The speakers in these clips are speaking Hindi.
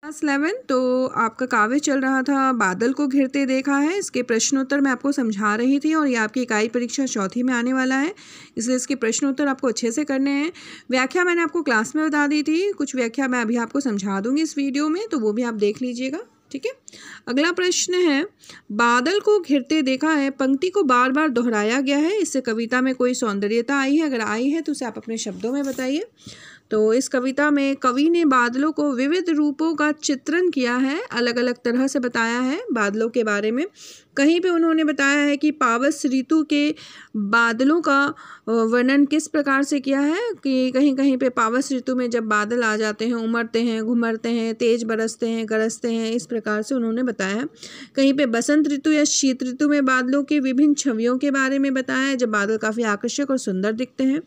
क्लास 11 तो आपका काव्य चल रहा था बादल को घिरते देखा है। इसके प्रश्नोत्तर मैं आपको समझा रही थी और ये आपकी इकाई परीक्षा चौथी में आने वाला है, इसलिए इसके प्रश्नोत्तर आपको अच्छे से करने हैं। व्याख्या मैंने आपको क्लास में बता दी थी, कुछ व्याख्या मैं अभी आपको समझा दूंगी इस वीडियो में, तो वो भी आप देख लीजिएगा। ठीक है, अगला प्रश्न है, बादल को घिरते देखा है पंक्ति को बार बार दोहराया गया है, इससे कविता में कोई सौंदर्यता आई है? अगर आई है तो उसे आप अपने शब्दों में बताइए। तो इस कविता में कवि ने बादलों को विविध रूपों का चित्रण किया है, अलग अलग तरह से बताया है बादलों के बारे में। कहीं पे उन्होंने बताया है कि पावस ऋतु के बादलों का वर्णन किस प्रकार से किया है कि कहीं कहीं पे पावस ऋतु में जब बादल आ जाते हैं, उमड़ते हैं, घुमरते हैं, तेज बरसते हैं, गरजते हैं, इस प्रकार से उन्होंने बताया है। कहीं पे बसंत ऋतु या शीत ऋतु में बादलों की विभिन्न छवियों के बारे में बताया है, जब बादल काफ़ी आकर्षक और सुंदर दिखते हैं।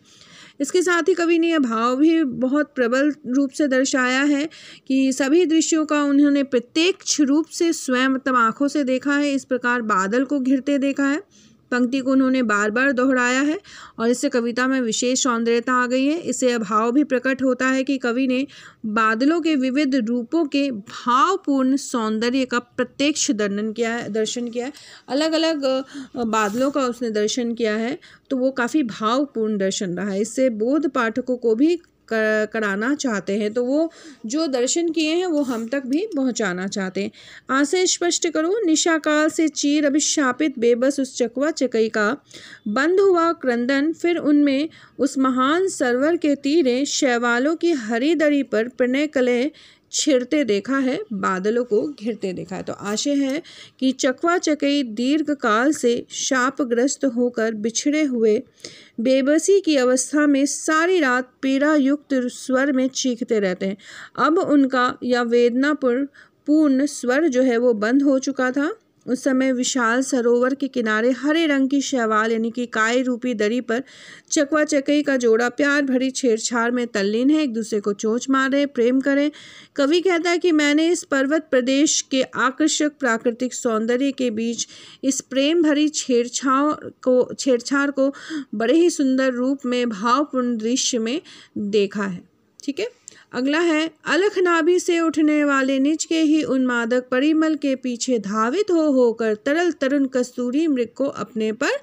इसके साथ ही कवि ने यह भाव भी बहुत प्रबल रूप से दर्शाया है कि सभी दृश्यों का उन्होंने प्रत्यक्ष रूप से स्वयं मतलब आँखों से देखा है। इस प्रकार बादल को घिरते देखा है पंक्ति को उन्होंने बार बार दोहराया है और इससे कविता में विशेष सौंदर्यता आ गई है। इससे भाव भी प्रकट होता है कि कवि ने बादलों के विविध रूपों के भावपूर्ण सौंदर्य का प्रत्यक्ष दर्शन किया है। अलग अलग बादलों का उसने दर्शन किया है, तो वो काफ़ी भावपूर्ण दर्शन रहा है। इससे बोध पाठकों को भी कराना चाहते हैं, तो वो जो दर्शन किए हैं वो हम तक भी पहुंचाना चाहते हैं। आशय स्पष्ट करो, निशाकाल से चीर अभिशापित बेबस उस चकवा चकई का बंद हुआ क्रंदन, फिर उनमें उस महान सरोवर के तीरे शैवालों की हरी दरी पर प्रणय कलह छिड़ते देखा है, बादलों को घिरते देखा है। तो आशय है कि चकवा चकई दीर्घ काल से शापग्रस्त होकर बिछड़े हुए बेबसी की अवस्था में सारी रात पीड़ा युक्त स्वर में चीखते रहते हैं। अब उनका या वेदनापूर्ण स्वर जो है वो बंद हो चुका था। उस समय विशाल सरोवर के किनारे हरे रंग की शैवाल यानी कि काय रूपी दरी पर चकवा चकई का जोड़ा प्यार भरी छेड़छाड़ में तल्लीन है, एक दूसरे को चोंच मार रहे, प्रेम करें। कवि कहता है कि मैंने इस पर्वत प्रदेश के आकर्षक प्राकृतिक सौंदर्य के बीच इस प्रेम भरी छेड़छाड़ को बड़े ही सुंदर रूप में भावपूर्ण दृश्य में देखा है। ठीक है, अगला है, अलख नाभि से उठने वाले निज के ही उन्मादक परिमल के पीछे धावित होकर तरल तरुण कस्तूरी मृग को अपने पर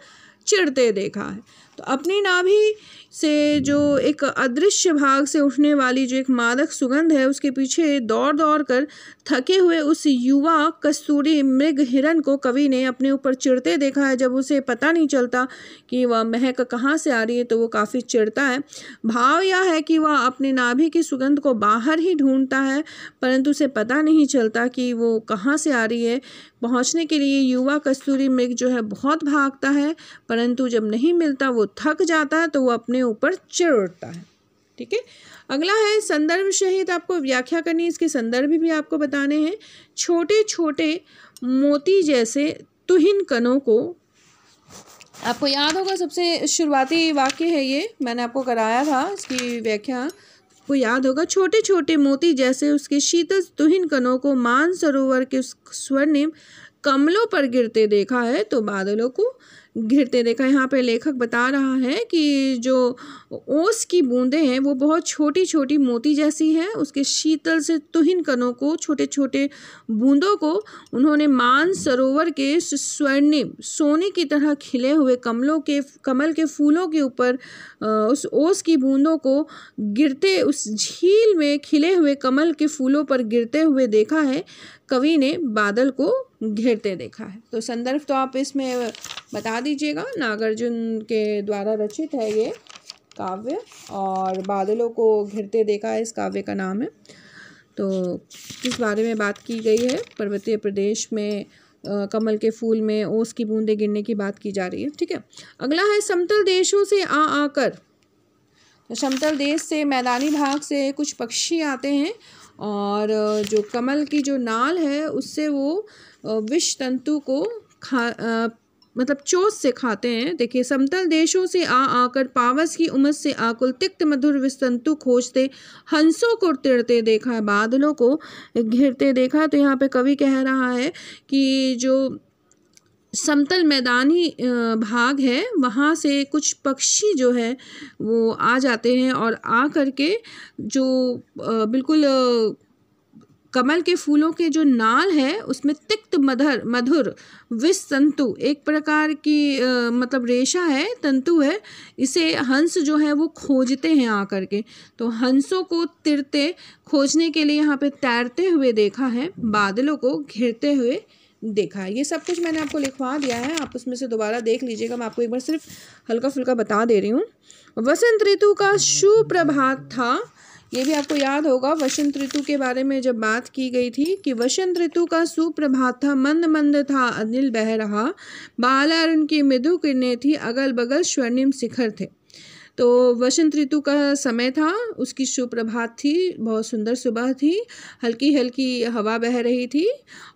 चिढ़ते देखा है। तो अपनी नाभि से जो एक अदृश्य भाग से उठने वाली जो एक मादक सुगंध है, उसके पीछे दौड़ दौड़ कर थके हुए उस युवा कस्तूरी मृग हिरन को कवि ने अपने ऊपर चिढ़ते देखा है। जब उसे पता नहीं चलता कि वह महक कहाँ से आ रही है तो वो काफ़ी चिढ़ता है। भाव यह है कि वह अपने नाभि की सुगंध को बाहर ही ढूंढता है, परंतु उसे पता नहीं चलता कि वो कहाँ से आ रही है। पहुँचने के लिए युवा कस्तूरी मृग जो है बहुत भागता है, परंतु जब नहीं मिलता वो थक जाता है, तो वो अपने ऊपर चिढ़ उठता है। ठीक है, अगला है, संदर्भ सहित आपको व्याख्या करनी, इसके संदर्भ भी आपको बताने हैं। छोटे छोटे मोती जैसे तुहिन कणों को, आपको याद होगा सबसे शुरुआती वाक्य है ये, मैंने आपको कराया था, इसकी व्याख्या को याद होगा। छोटे छोटे मोती जैसे उसके शीतल तुहिन कणों को मान सरोवर के स्वर्णिम कमलों पर गिरते देखा है, तो बादलों को घिरते देखा। यहाँ पे लेखक बता रहा है कि जो ओस की बूंदें हैं वो बहुत छोटी छोटी मोती जैसी हैं, उसके शीतल से तुहिन कणों को, छोटे छोटे बूंदों को उन्होंने मान सरोवर के स्वर्णिम सोने की तरह खिले हुए कमल के फूलों के ऊपर उस ओस की बूंदों को गिरते, उस झील में खिले हुए कमल के फूलों पर गिरते हुए देखा है। कवि ने बादल को घेरते देखा है। तो संदर्भ तो आप इसमें बता दीजिएगा। नागार्जुन के द्वारा रचित है ये काव्य और बादलों को घिरते देखा है इस काव्य का नाम है। तो किस बारे में बात की गई है? पर्वतीय प्रदेश में कमल के फूल में ओस की बूंदें गिरने की बात की जा रही है। ठीक है, अगला है, समतल देशों से आकर, समतल देश से, मैदानी भाग से कुछ पक्षी आते हैं और जो कमल की जो नाल है उससे वो विष तंतु को मतलब चोंच से खाते हैं। देखिए, समतल देशों से आकर पावस की उमस से आकुल तिक्त मधुर विस्तंतु खोजते हंसों को तिड़ते देखा है, बादलों को घिरते देखा है। तो यहाँ पे कवि कह रहा है कि जो समतल मैदानी भाग है वहाँ से कुछ पक्षी जो है वो आ जाते हैं और आ करके जो बिल्कुल कमल के फूलों के जो नाल है उसमें तिक्त मधुर विष तंतु, एक प्रकार की मतलब रेशा है, तंतु है, इसे हंस जो है वो खोजते हैं आकर के। तो हंसों को तिरते खोजने के लिए यहाँ पे तैरते हुए देखा है, बादलों को घिरते हुए देखा है। ये सब कुछ मैंने आपको लिखवा दिया है, आप उसमें से दोबारा देख लीजिएगा। मैं आपको एक बार सिर्फ हल्का फुल्का बता दे रही हूँ। वसंत ऋतु का सुप्रभात था, ये भी आपको याद होगा वसंत ऋतु के बारे में जब बात की गई थी कि वसंत ऋतु का सुप्रभात था, मंद मंद था अनिल बह रहा, बाला उनकी मृदु किरणें थी, अगल बगल स्वर्णिम शिखर थे। तो वसंत ऋतु का समय था, उसकी सुप्रभात थी, बहुत सुंदर सुबह थी, हल्की हल्की हवा बह रही थी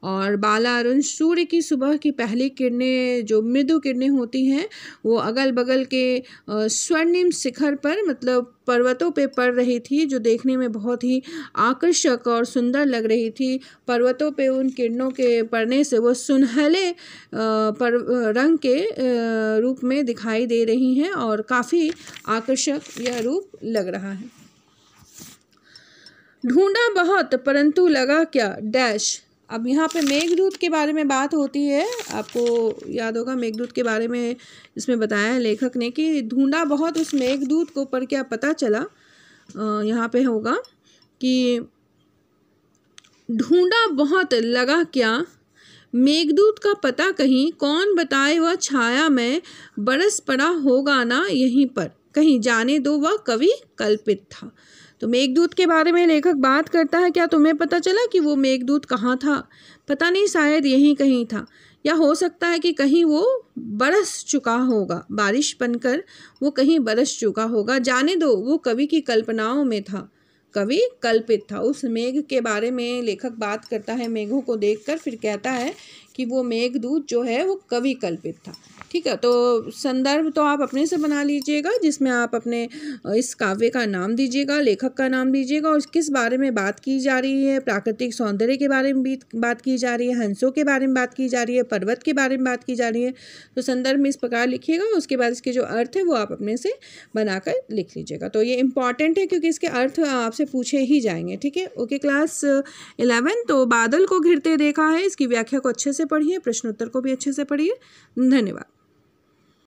और बाला अरुण सूर्य की सुबह की पहली किरणें जो मृदु किरणें होती हैं वो अगल बगल के स्वर्णिम शिखर पर मतलब पर्वतों पे पड़ रही थी, जो देखने में बहुत ही आकर्षक और सुंदर लग रही थी। पर्वतों पे उन किरणों के पड़ने से वो सुनहले रंग के रूप में दिखाई दे रही हैं और काफ़ी आकर्षक यह रूप लग रहा है। ढूंढा बहुत परंतु लगा क्या डैश। अब यहाँ पे मेघदूत के बारे में बात होती है, आपको याद होगा मेघदूत के बारे में इसमें बताया है लेखक ने कि ढूंढा बहुत, उस मेघदूत को पर क्या पता चला, यहाँ पे होगा कि ढूंढा बहुत लगा क्या, मेघदूत का पता कहीं, कौन बताए वह छाया में बरस पड़ा होगा ना यहीं पर, कहीं जाने दो वह कवि कल्पित था। तो मेघदूत के बारे में लेखक बात करता है, क्या तुम्हें पता चला कि वो मेघदूत कहाँ था? पता नहीं, शायद यहीं कहीं था, या हो सकता है कि कहीं वो बरस चुका होगा, बारिश बनकर वो कहीं बरस चुका होगा। जाने दो, वो कवि की कल्पनाओं में था, कवि कल्पित था। उस मेघ के बारे में लेखक बात करता है, मेघों को देखकर फिर कहता है कि वो मेघदूत जो है वो कवि कल्पित था। ठीक है, तो संदर्भ तो आप अपने से बना लीजिएगा, जिसमें आप अपने इस काव्य का नाम दीजिएगा, लेखक का नाम दीजिएगा और किस बारे में बात की जा रही है। प्राकृतिक सौंदर्य के बारे में भी बात की जा रही है, हंसों के बारे में बात की जा रही है, पर्वत के बारे में बात की जा रही है। तो संदर्भ में इस प्रकार लिखिएगा, उसके बाद इसके जो अर्थ है वो आप अपने से बनाकर लिख लीजिएगा। तो ये इंपॉर्टेंट है क्योंकि इसके अर्थ आपसे पूछे ही जाएंगे। ठीक है, ओके क्लास 11। तो बादल को घिरते देखा है, इसकी व्याख्या को अच्छे से पढ़िए, प्रश्नोत्तर को भी अच्छे से पढ़िए। धन्यवाद।